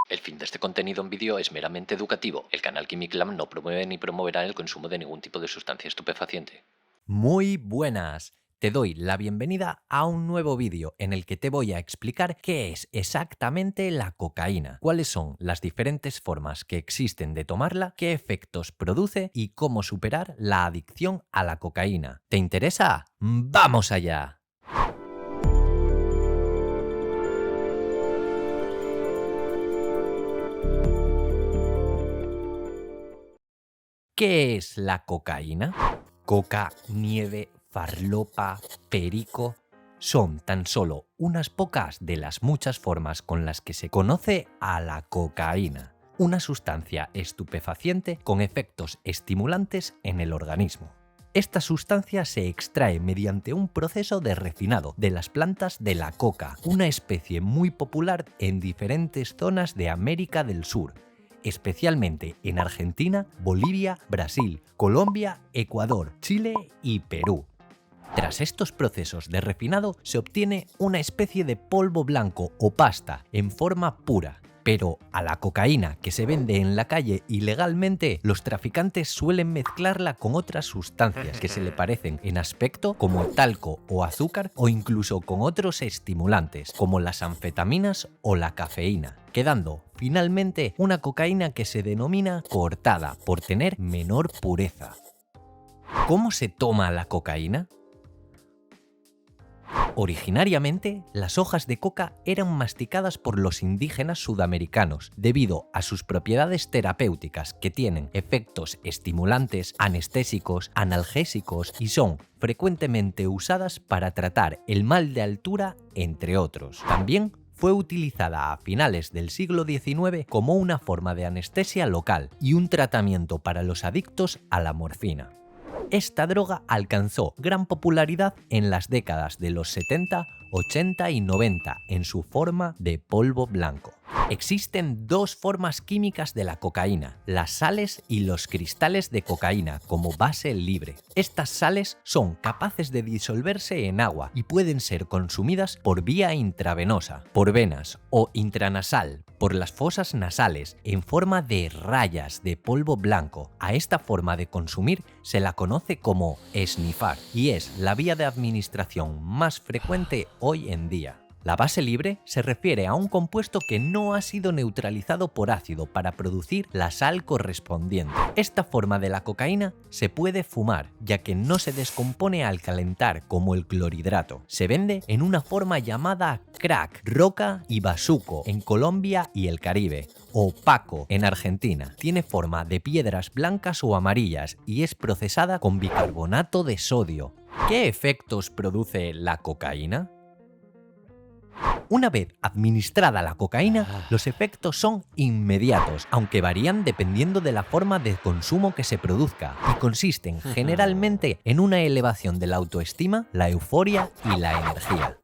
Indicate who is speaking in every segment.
Speaker 1: El fin de este contenido en vídeo es meramente educativo. El canal Químic Lab no promueve ni promoverá el consumo de ningún tipo de sustancia estupefaciente.
Speaker 2: Muy buenas. Te doy la bienvenida a un nuevo vídeo en el que te voy a explicar qué es exactamente la cocaína, cuáles son las diferentes formas que existen de tomarla, qué efectos produce y cómo superar la adicción a la cocaína. ¿Te interesa? ¡Vamos allá! ¿Qué es la cocaína? Coca, nieve, farlopa, perico. Son tan solo unas pocas de las muchas formas con las que se conoce a la cocaína, una sustancia estupefaciente con efectos estimulantes en el organismo. Esta sustancia se extrae mediante un proceso de refinado de las plantas de la coca, una especie muy popular en diferentes zonas de América del Sur, especialmente en Argentina, Bolivia, Brasil, Colombia, Ecuador, Chile y Perú. Tras estos procesos de refinado se obtiene una especie de polvo blanco o pasta en forma pura. Pero a la cocaína que se vende en la calle ilegalmente, los traficantes suelen mezclarla con otras sustancias que se le parecen en aspecto, como talco o azúcar, o incluso con otros estimulantes como las anfetaminas o la cafeína, quedando finalmente una cocaína que se denomina coartada por tener menor pureza. ¿Cómo se toma la cocaína? Originariamente, las hojas de coca eran masticadas por los indígenas sudamericanos debido a sus propiedades terapéuticas que tienen efectos estimulantes, anestésicos, analgésicos y son frecuentemente usadas para tratar el mal de altura, entre otros. También fue utilizada a finales del siglo XIX como una forma de anestesia local y un tratamiento para los adictos a la morfina. Esta droga alcanzó gran popularidad en las décadas de los 70, 80 y 90 en su forma de polvo blanco. Existen dos formas químicas de la cocaína, las sales y los cristales de cocaína como base libre. Estas sales son capaces de disolverse en agua y pueden ser consumidas por vía intravenosa, por venas o intranasal, por las fosas nasales, en forma de rayas de polvo blanco. A esta forma de consumir se la conoce como esnifar y es la vía de administración más frecuente hoy en día. La base libre se refiere a un compuesto que no ha sido neutralizado por ácido para producir la sal correspondiente. Esta forma de la cocaína se puede fumar, ya que no se descompone al calentar como el clorhidrato. Se vende en una forma llamada crack, roca y bazuco en Colombia y el Caribe, o paco en Argentina. Tiene forma de piedras blancas o amarillas y es procesada con bicarbonato de sodio. ¿Qué efectos produce la cocaína? Una vez administrada la cocaína, los efectos son inmediatos, aunque varían dependiendo de la forma de consumo que se produzca, y consisten generalmente en una elevación de la autoestima, la euforia y la energía.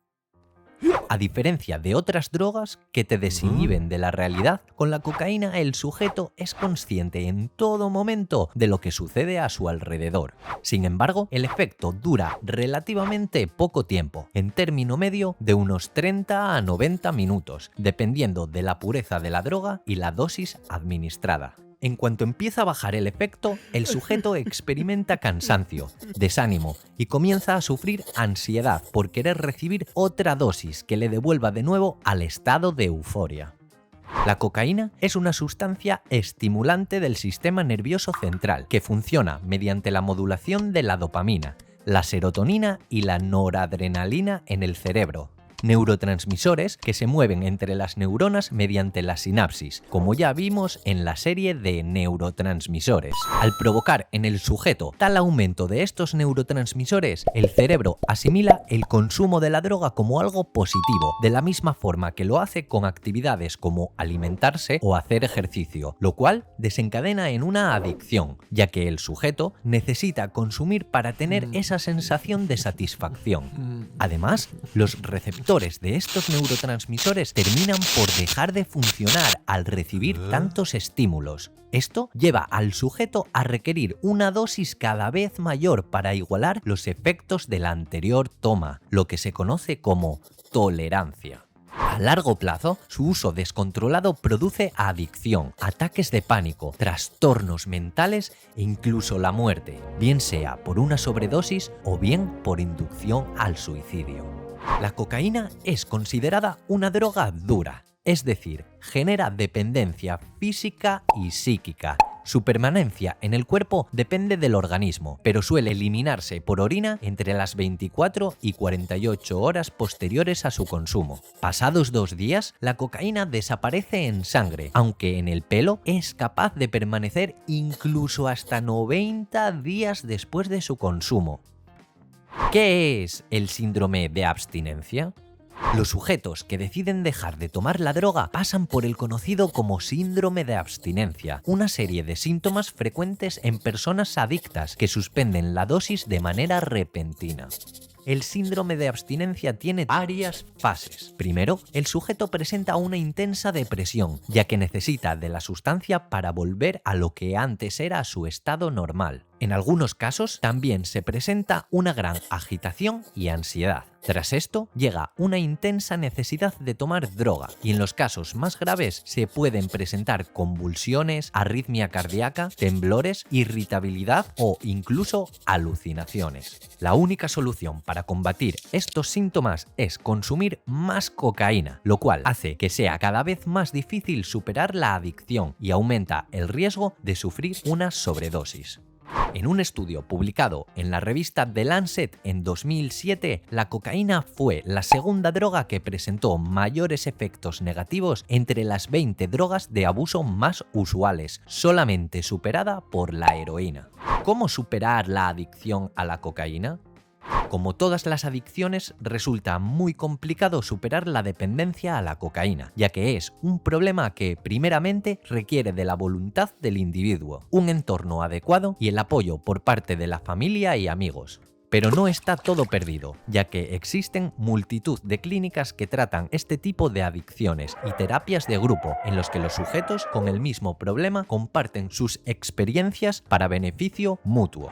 Speaker 2: A diferencia de otras drogas que te desinhiben de la realidad, con la cocaína el sujeto es consciente en todo momento de lo que sucede a su alrededor. Sin embargo, el efecto dura relativamente poco tiempo, en término medio de unos 30 a 90 minutos, dependiendo de la pureza de la droga y la dosis administrada. En cuanto empieza a bajar el efecto, el sujeto experimenta cansancio, desánimo y comienza a sufrir ansiedad por querer recibir otra dosis que le devuelva de nuevo al estado de euforia. La cocaína es una sustancia estimulante del sistema nervioso central que funciona mediante la modulación de la dopamina, la serotonina y la noradrenalina en el cerebro, neurotransmisores que se mueven entre las neuronas mediante la sinapsis, como ya vimos en la serie de neurotransmisores. Al provocar en el sujeto tal aumento de estos neurotransmisores, el cerebro asimila el consumo de la droga como algo positivo, de la misma forma que lo hace con actividades como alimentarse o hacer ejercicio, lo cual desencadena en una adicción, ya que el sujeto necesita consumir para tener esa sensación de satisfacción. Además, los receptores de estos neurotransmisores terminan por dejar de funcionar al recibir tantos estímulos. Esto lleva al sujeto a requerir una dosis cada vez mayor para igualar los efectos de la anterior toma, lo que se conoce como tolerancia. A largo plazo, su uso descontrolado produce adicción, ataques de pánico, trastornos mentales e incluso la muerte, bien sea por una sobredosis o bien por inducción al suicidio. La cocaína es considerada una droga dura, es decir, genera dependencia física y psíquica. Su permanencia en el cuerpo depende del organismo, pero suele eliminarse por orina entre las 24 y 48 horas posteriores a su consumo. Pasados 2 días, la cocaína desaparece en sangre, aunque en el pelo es capaz de permanecer incluso hasta 90 días después de su consumo. ¿Qué es el síndrome de abstinencia? Los sujetos que deciden dejar de tomar la droga pasan por el conocido como síndrome de abstinencia, una serie de síntomas frecuentes en personas adictas que suspenden la dosis de manera repentina. El síndrome de abstinencia tiene varias fases. Primero, el sujeto presenta una intensa depresión, ya que necesita de la sustancia para volver a lo que antes era su estado normal. En algunos casos también se presenta una gran agitación y ansiedad. Tras esto, llega una intensa necesidad de tomar droga y en los casos más graves se pueden presentar convulsiones, arritmia cardíaca, temblores, irritabilidad o incluso alucinaciones. La única solución para combatir estos síntomas es consumir más cocaína, lo cual hace que sea cada vez más difícil superar la adicción y aumenta el riesgo de sufrir una sobredosis. En un estudio publicado en la revista The Lancet en 2007, la cocaína fue la segunda droga que presentó mayores efectos negativos entre las 20 drogas de abuso más usuales, solamente superada por la heroína. ¿Cómo superar la adicción a la cocaína? Como todas las adicciones, resulta muy complicado superar la dependencia a la cocaína, ya que es un problema que, primeramente, requiere de la voluntad del individuo, un entorno adecuado y el apoyo por parte de la familia y amigos. Pero no está todo perdido, ya que existen multitud de clínicas que tratan este tipo de adicciones y terapias de grupo en los que los sujetos con el mismo problema comparten sus experiencias para beneficio mutuo.